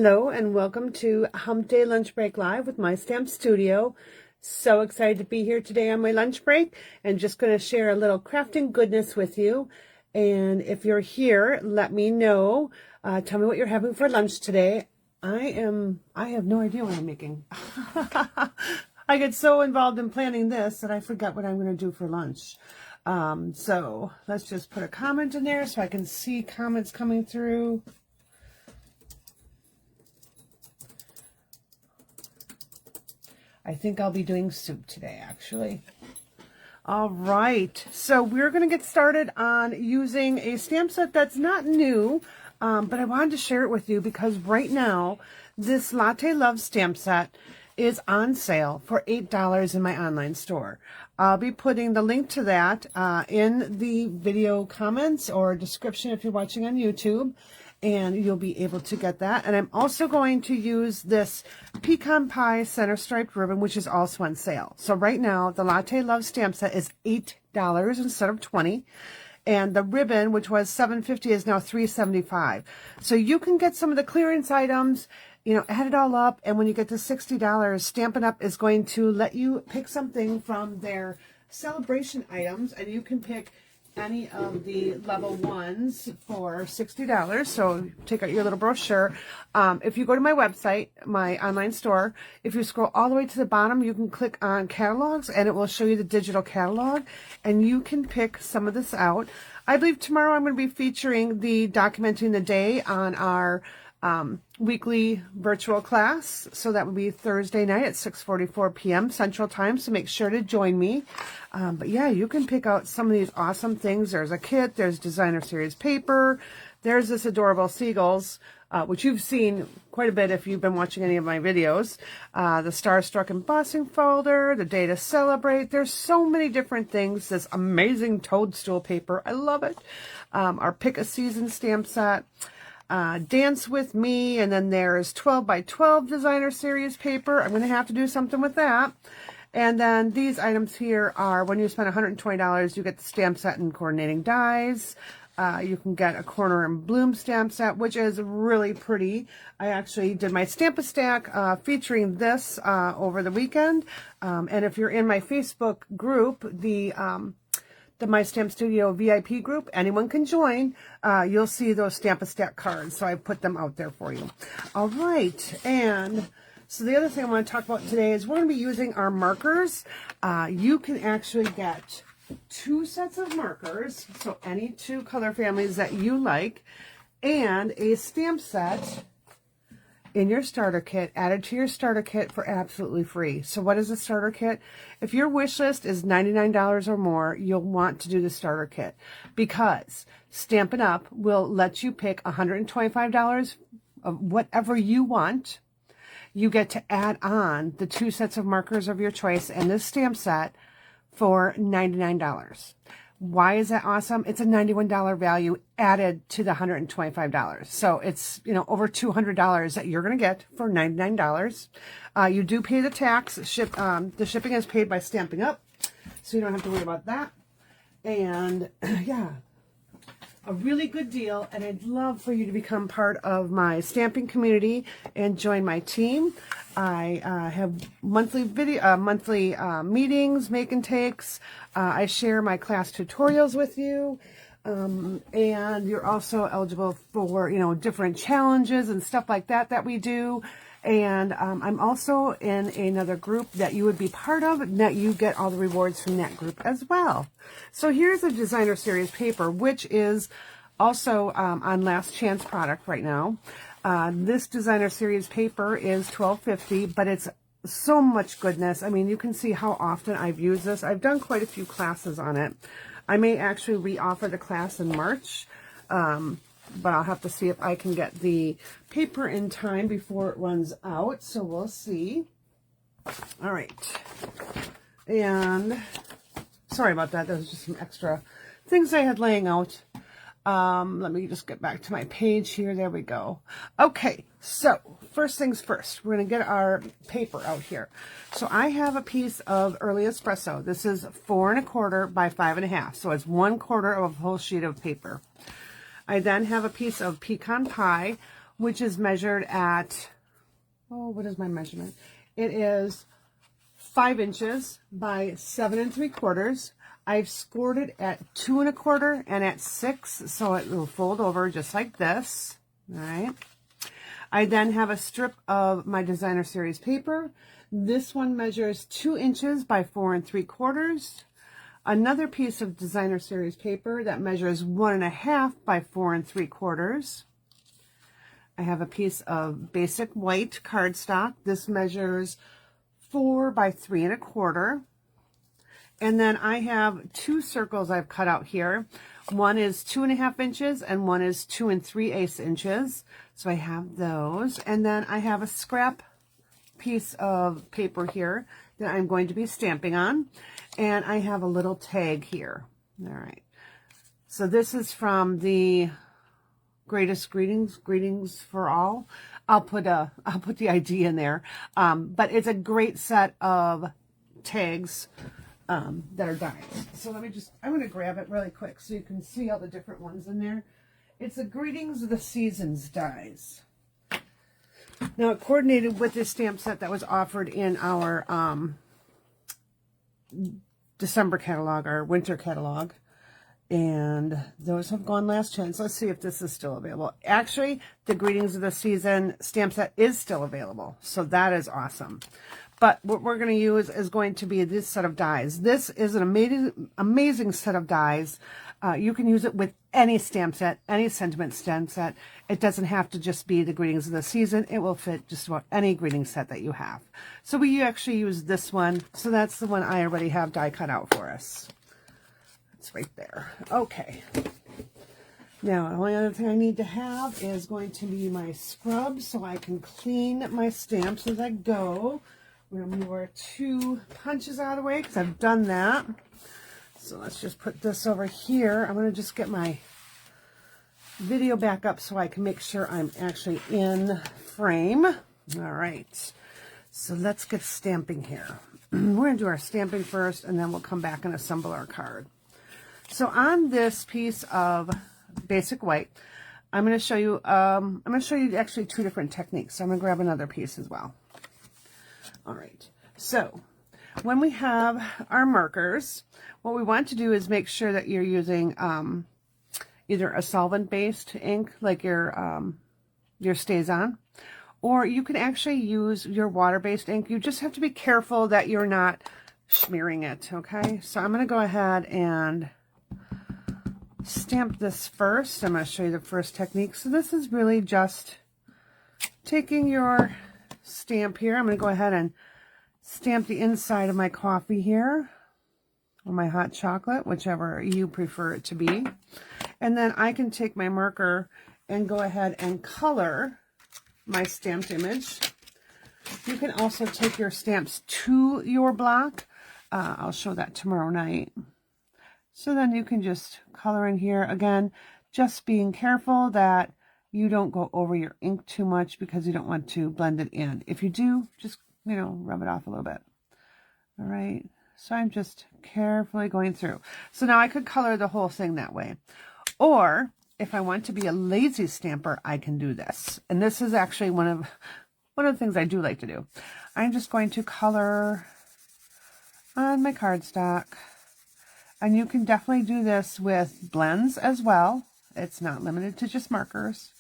Hello and welcome to Hump Day Lunch Break Live with My Stamp Studio. So excited to be here today on my lunch break and just going to share a little crafting goodness with you. And if you're here, let me know. Tell me what you're having for lunch today. I have no idea what I'm making. I get so involved in planning this that I forget what I'm going to do for lunch. So let's just put a comment in there so I can see comments coming through. I think I'll be doing soup today, actually. All right, so we're going to get started on using a stamp set that's not new, but I wanted to share it with you because right now, this Latte Love stamp set is on sale for $8 in my online store. I'll be putting the link to that in the video comments or description if you're watching on YouTube, and you'll be able to get that. And I'm also going to use this pecan pie center striped ribbon, which is also on sale. So right now, the Latte Love stamp set is $8 instead of $20. And the ribbon, which was $7.50, is now $3.75. So you can get some of the clearance items, you know, add it all up, and when you get to $60, Stampin' Up! Is going to let you pick something from their celebration items, and you can pick any of the level ones for $60. So take out your little brochure. If you go to my website, my online store, if you scroll all the way to the bottom, you can click on catalogs and it will show you the digital catalog, and you can pick some of this out. I believe tomorrow I'm going to be featuring the Documenting the Day on our weekly virtual class. So that would be Thursday night at 6:44 p.m. Central Time. So make sure to join me. But yeah, you can pick out some of these awesome things. There's a kit, there's designer series paper, there's this adorable seagulls, which you've seen quite a bit if you've been watching any of my videos. The Starstruck embossing folder, the Day to Celebrate. There's so many different things. This amazing toadstool paper. I love it. Our Pick a Season stamp set. Dance with Me, and then there's 12 by 12 designer series paper. I'm going to have to do something with that. And then these items here are, when you spend $120, you get the stamp set and coordinating dies. You can get a Corner and Bloom stamp set, which is really pretty. I actually did my Stamp-A-Stack featuring this over the weekend. And if you're in my Facebook group, the My Stamp Studio VIP group, anyone can join. You'll see those Stamp-A-Stack cards, so I put them out there for you. All right, and so the other thing I want to talk about today is we're going to be using our markers. You can actually get 2 sets of markers, so any 2 color families that you like, and a stamp set in your starter kit, added to your starter kit for absolutely free. So what is a starter kit? If your wish list is $99 or more, you'll want to do the starter kit, because Stampin' Up! Will let you pick $125 of whatever you want. You get to add on the 2 sets of markers of your choice and this stamp set for $99. Why is that awesome? It's a $91 value added to the $125. So it's, you know, over $200 that you're going to get for $99. You do pay the tax. The shipping is paid by Stampin' Up!, so you don't have to worry about that. And yeah, a really good deal, and I'd love for you to become part of my stamping community and join my team. I have monthly meetings, make and takes. I share my class tutorials with you, and you're also eligible for, you know, different challenges and stuff like that that we do. And I'm also in another group that you would be part of, and that you get all the rewards from that group as well. So here's a designer series paper, which is also on last chance product right now. This designer series paper is $12.50, but it's so much goodness. I mean, you can see how often I've used this. I've done quite a few classes on it. I may actually re-offer the class in March. But I'll have to see if I can get the paper in time before it runs out. So we'll see. All right. And sorry about that. There was just some extra things I had laying out. Let me just get back to my page here. There we go. Okay. So first things first, we're going to get our paper out here. So I have a piece of early espresso. This is 4 1/4 by 5 1/2. So it's 1/4 of a whole sheet of paper. I then have a piece of pecan pie, which is measured at, oh, what is my measurement? It is 5 inches by 7 3/4. I've scored it at 2 1/4 and at 6, so it will fold over just like this. All right. I then have a strip of my designer series paper. This one measures 2 inches by 4 3/4. Another piece of designer series paper that measures 1 1/2 by 4 3/4. I have a piece of basic white cardstock. This measures 4 by 3 1/4. And then I have 2 circles I've cut out here. One is 2 1/2 inches and one is 2 3/8 inches. So I have those. And then I have a scrap piece of paper here that I'm going to be stamping on. And I have a little tag here. All right. So this is from the Greatest Greetings for All. I'll put the ID in there. But it's a great set of tags that are dies. So I'm going to grab it really quick so you can see all the different ones in there. It's the Greetings of the Seasons dies. Now, it coordinated with this stamp set that was offered in our December catalog, our winter catalog. And those have gone last chance. Let's see if this is still available. Actually, the Greetings of the Season stamp set is still available. So that is awesome. But what we're going to use is going to be this set of dies. This is an amazing set of dies. You can use it with any stamp set, any sentiment stamp set. It doesn't have to just be the Greetings of the Season. It will fit just about any greeting set that you have. So we actually use this one. So that's the one I already have die cut out for us. It's right there. Okay. Now, the only other thing I need to have is going to be my scrub so I can clean my stamps as I go. We're going to move our 2 punches out of the way because I've done that. So let's just put this over here. I'm going to just get my video back up so I can make sure I'm actually in frame. All right. So let's get stamping here. We're going to do our stamping first, and then we'll come back and assemble our card. So on this piece of basic white, I'm going to show you actually 2 different techniques. So I'm going to grab another piece as well. All right, so when we have our markers, what we want to do is make sure that you're using either a solvent-based ink like your StazOn, or you can actually use your water-based ink. You just have to be careful that you're not smearing it, okay? So I'm going to go ahead and stamp this first. I'm going to show you the first technique. So this is really just taking your stamp here. I'm going to go ahead and stamp the inside of my coffee here, or my hot chocolate, whichever you prefer it to be. And then I can take my marker and go ahead and color my stamped image. You can also take your stamps to your block. I'll show that tomorrow night. So then you can just color in here. Again, just being careful that you don't go over your ink too much because you don't want to blend it in. If you do, just, rub it off a little bit. All right. So I'm just carefully going through. So now I could color the whole thing that way. Or if I want to be a lazy stamper, I can do this. And this is actually one of the things I do like to do. I'm just going to color on my cardstock. And you can definitely do this with blends as well. It's not limited to just markers.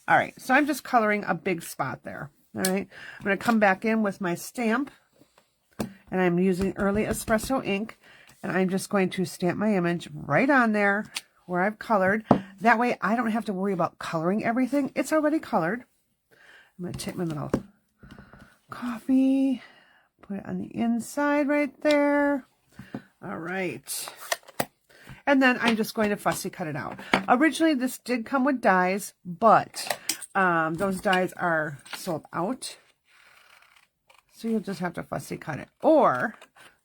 All right, so I'm just coloring a big spot there. All right, I'm going to come back in with my stamp, and I'm using Early Espresso ink, and I'm just going to stamp my image right on there where I've colored. That way I don't have to worry about coloring everything. It's already colored. I'm going to take my little coffee, put it on the inside right there. All right. And then I'm just going to fussy cut it out. Originally, this did come with dies, but those dies are sold out. So you'll just have to fussy cut it. Or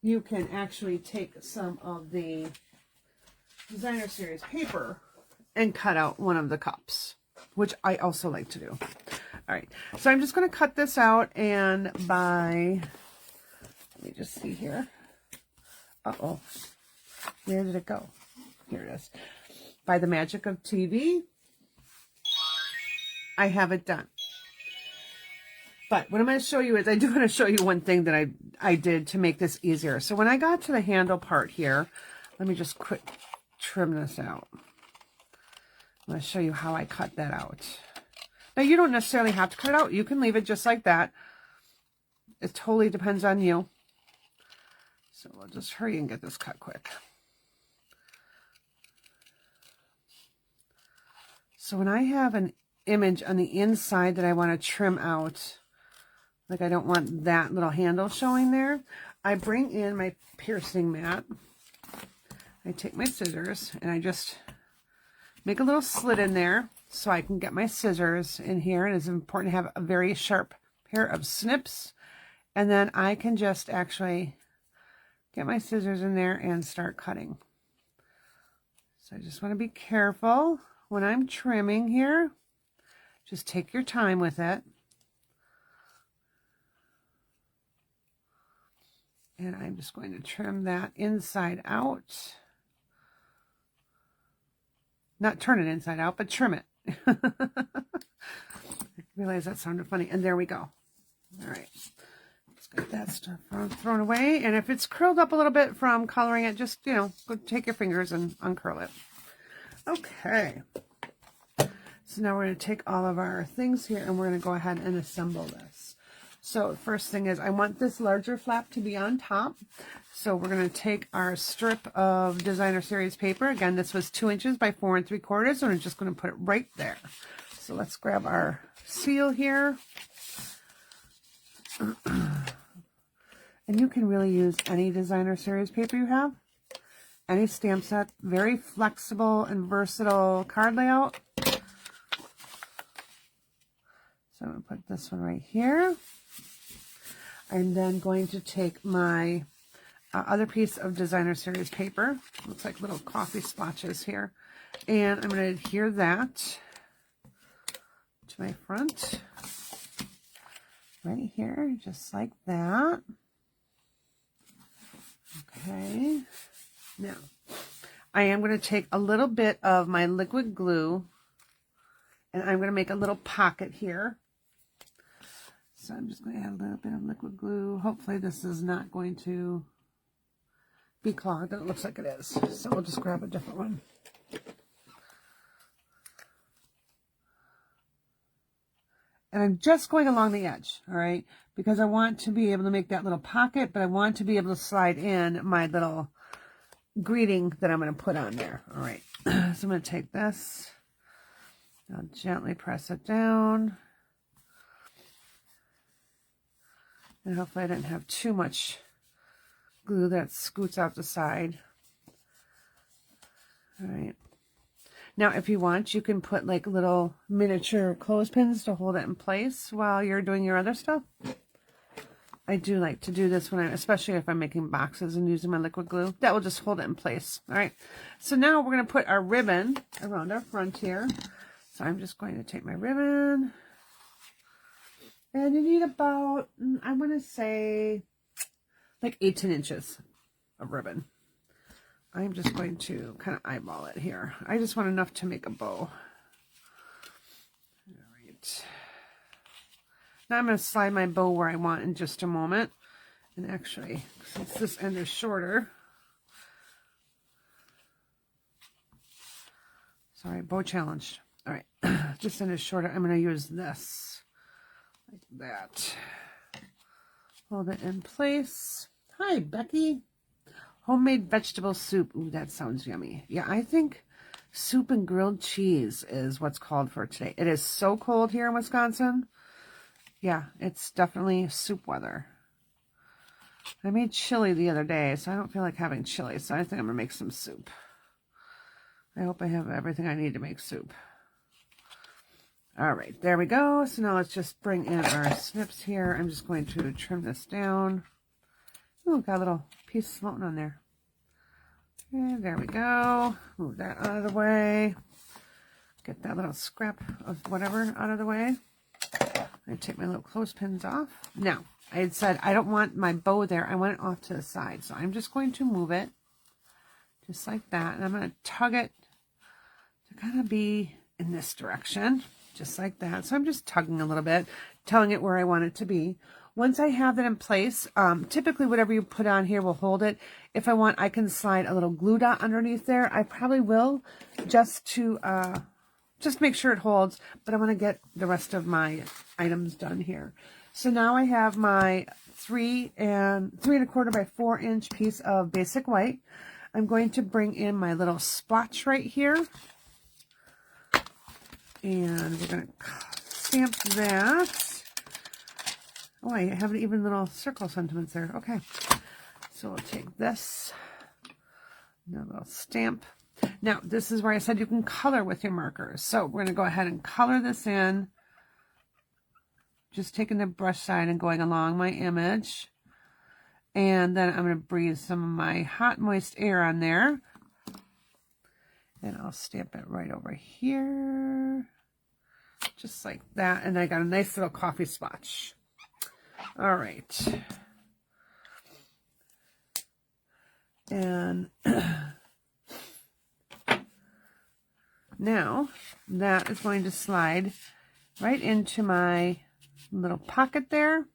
you can actually take some of the designer series paper and cut out one of the cups, which I also like to do. All right, so I'm just going to cut this out, and let me just see here. Uh-oh, where did it go? Here it is. By the magic of TV, I have it done. But what I'm going to show you is, I do want to show you one thing that I did to make this easier. So when I got to the handle part here, let me just quick trim this out. I'm going to show you how I cut that out. Now, you don't necessarily have to cut it out. You can leave it just like that. It totally depends on you. So we'll just hurry and get this cut quick. So when I have an image on the inside that I want to trim out, like I don't want that little handle showing there, I bring in my piercing mat. I take my scissors and I just make a little slit in there so I can get my scissors in here. And it's important to have a very sharp pair of snips. And then I can just actually get my scissors in there and start cutting. So I just want to be careful when I'm trimming here. Just take your time with it. And I'm just going to trim that inside out. Not turn it inside out, but trim it. I realize that sounded funny. And there we go. All right. Let's get that stuff thrown away. And if it's curled up a little bit from coloring it, just, you know, go take your fingers and uncurl it. Okay. So now we're going to take all of our things here and we're going to go ahead and assemble this. So first thing is, I want this larger flap to be on top. So we're going to take our strip of designer series paper. Again, this was 2 inches by 4 3/4. And we're just going to put it right there. So let's grab our seal here. And you can really use any designer series paper you have. Any stamp set. Very flexible and versatile card layout. So I'm going to put this one right here. I'm then going to take my other piece of designer series paper. Looks like little coffee splotches here. And I'm going to adhere that to my front. Right here, just like that. Okay. Now, I am going to take a little bit of my liquid glue and I'm going to make a little pocket here. So I'm just going to add a little bit of liquid glue. Hopefully this is not going to be clogged. It looks like it is. So we'll just grab a different one. And I'm just going along the edge, all right? Because I want to be able to make that little pocket, but I want to be able to slide in my little greeting that I'm going to put on there, all right? So I'm going to take this. I'll gently press it down. And hopefully I didn't have too much glue that scoots out the side. All right. Now, if you want, you can put like little miniature clothespins to hold it in place while you're doing your other stuff. I do like to do this when especially if I'm making boxes and using my liquid glue. That will just hold it in place. All right. So now we're going to put our ribbon around our front here. So I'm just going to take my ribbon. And you need about, I want to say, like 8 to 10 inches of ribbon. I'm just going to kind of eyeball it here. I just want enough to make a bow. All right. Now I'm going to slide my bow where I want in just a moment. And actually, since this end is shorter. Sorry, bow challenged. All right, this end is shorter. I'm going to use this. Like that. Hold it in place. Hi, Becky. Homemade vegetable soup. Ooh, that sounds yummy. Yeah, I think soup and grilled cheese is what's called for today. It is so cold here in Wisconsin. Yeah, it's definitely soup weather. I made chili the other day, so I don't feel like having chili, so I think I'm going to make some soup. I hope I have everything I need to make soup. All right, there we go. So now let's just bring in our snips here. I'm just going to trim this down. Ooh, got a little piece floating on there. Okay, there we go. Move that out of the way. Get that little scrap of whatever out of the way. I take my little clothespins off. Now, I had said I don't want my bow there. I want it off to the side. So I'm just going to move it just like that. And I'm going to tug it to kind of be in this direction. just like that. So I'm just tugging a little bit, telling it where I want it to be. Once I have that in place, typically whatever you put on here will hold it. If I want, I can slide a little glue dot underneath there. I probably will, just to just make sure it holds, but I want to get the rest of my items done here. So now I have my 3 3¼ by 4 inch piece of basic white. I'm going to bring in my little splotch right here, and we're going to stamp that. Oh, I have even little circle sentiments there. Okay, so we'll take this, and a little stamp. Now, this is where I said you can color with your markers. So we're going to go ahead and color this in. Just taking the brush side and going along my image. And then I'm going to breathe some of my hot, moist air on there. And I'll stamp it right over here. Just like that. And I got a nice little coffee splotch. All right. And now that is going to slide right into my little pocket there.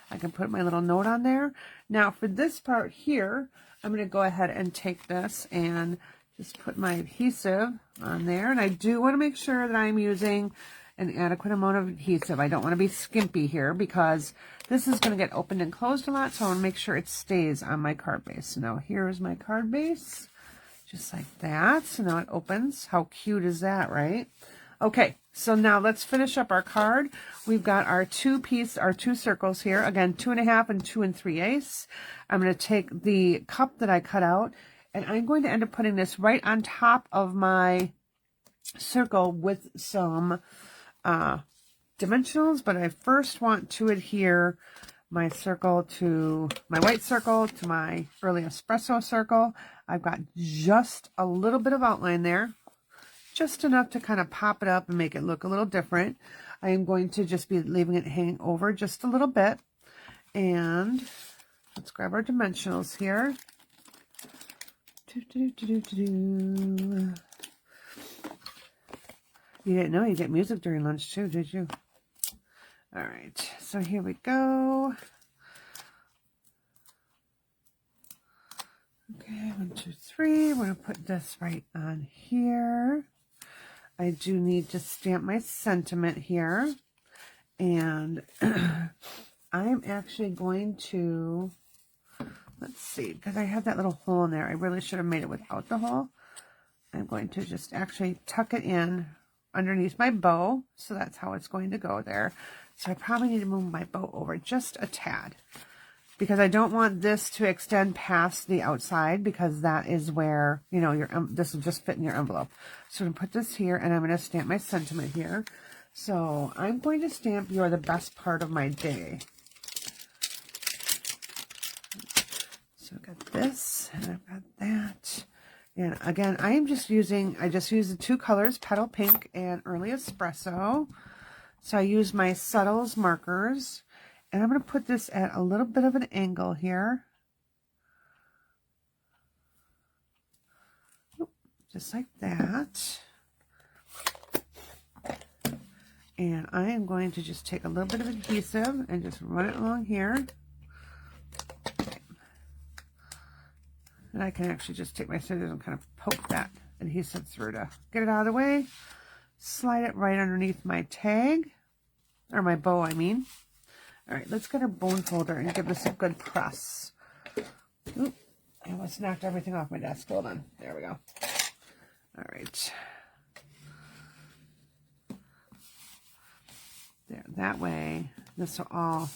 I can put my little note on there. Now for this part here, I'm going to go ahead and take this and just put my adhesive on there. And I do want to make sure that I'm using an adequate amount of adhesive. I don't want to be skimpy here because this is going to get opened and closed a lot. So I want to make sure it stays on my card base. So now here's my card base. Just like that. So now it opens. How cute is that, right? Okay, so now let's finish up our card. We've got our two circles here. Again, 2½ and 2 3/8. I'm going to take the cup that I cut out, and I'm going to end up putting this right on top of my circle with some dimensionals, but I first want to adhere my circle to my white circle to my early espresso circle. I've got just a little bit of outline there, just enough to kind of pop it up and make it look a little different. I am going to just be leaving it hanging over just a little bit. And let's grab our dimensionals here. You didn't know you get music during lunch too, did you? All right, so here we go. Okay, 1, 2, 3. We're going to put this right on here. I do need to stamp my sentiment here. And I'm actually going to, let's see, because I have that little hole in there. I really should have made it without the hole. I'm going to just actually tuck it in underneath my bow. So that's how it's going to go there. So I probably need to move my bow over just a tad, because I don't want this to extend past the outside, because that is where, you know, this will just fit in your envelope. So I'm going to put this here, and I'm going to stamp my sentiment here. So I'm going to stamp "You're the best part of my day." So I've got this, and I've got that. And again, I just used the 2 colors, Petal Pink and Early Espresso. So I use my Subtles markers, and I'm going to put this at a little bit of an angle here. Just like that. And I am going to just take a little bit of adhesive and just run it along here. And I can actually just take my scissors and kind of poke that adhesive through to get it out of the way. Slide it right underneath my tag, or my bow, I mean. All right, let's get our bone folder and give this a good press. Oop, I almost knocked everything off my desk. Hold on. There we go. All right. There, that way, this will all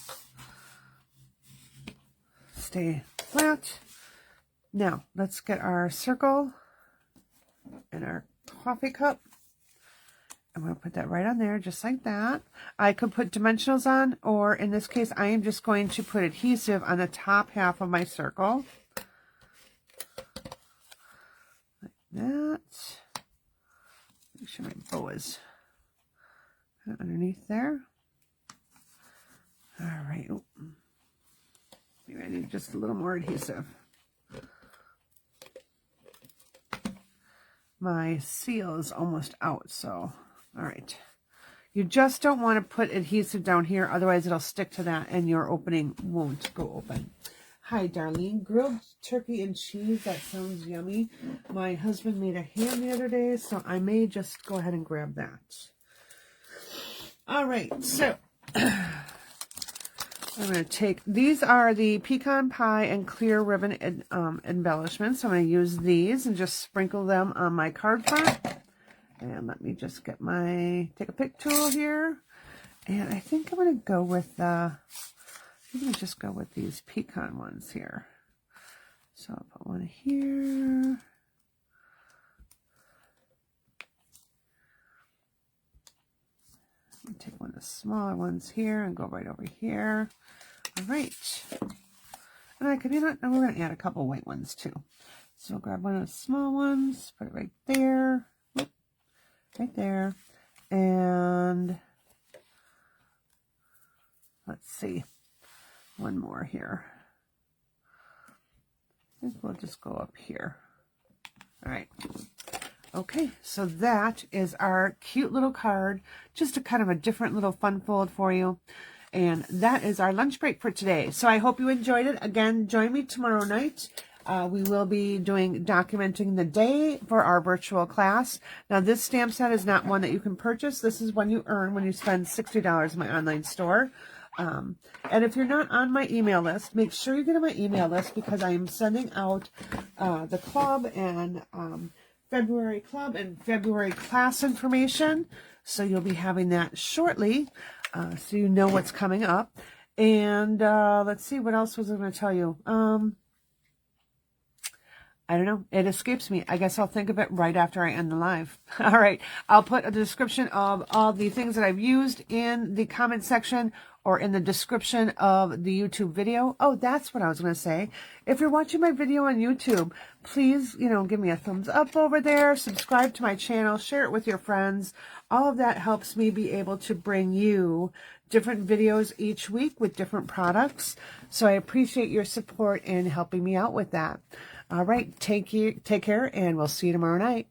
stay flat. Now, let's get our circle and our coffee cup. I'm going to put that right on there, just like that. I could put dimensionals on, or in this case, I am just going to put adhesive on the top half of my circle. Like that. Make sure my bow is underneath there. All right. Ooh. Maybe I need just a little more adhesive. My seal is almost out, so all right. You just don't want to put adhesive down here, otherwise it'll stick to that and your opening won't go open. Hi, Darlene. Grilled turkey and cheese. That sounds yummy. My husband made a ham the other day, so I may just go ahead and grab that. All right, so I'm going to take, these are the pecan pie and clear ribbon embellishments. I'm going to use these and just sprinkle them on my card front. And let me just get take a pick tool here. And I think I'm going to go with I'm going to just go with these pecan ones here. So I'll put one here. I'll take one of the smaller ones here and go right over here. All right. And I could, you know, we're going to add a couple white ones too. So I'll grab one of the small ones, put it right there. Whoop, right there. And let's see. One more here. I think we'll just go up here. All right. Okay, so that is our cute little card. Just a kind of a different little fun fold for you. And that is our lunch break for today. So I hope you enjoyed it. Again, join me tomorrow night. We will be documenting the day for our virtual class. Now, this stamp set is not one that you can purchase. This is one you earn when you spend $60 in my online store. And if you're not on my email list, make sure you get on my email list, because I am sending out the club and February club and February class information. So you'll be having that shortly, so you know what's coming up. And let's see, what else was I going to tell you? I don't know. It escapes me. I guess I'll think of it right after I end the live. All right. I'll put a description of all the things that I've used in the comment section or in the description of the YouTube video. Oh, that's what I was going to say. If you're watching my video on YouTube, please, you know, give me a thumbs up over there. Subscribe to my channel. Share it with your friends. All of that helps me be able to bring you different videos each week with different products. So I appreciate your support in helping me out with that. All right, take care, and we'll see you tomorrow night.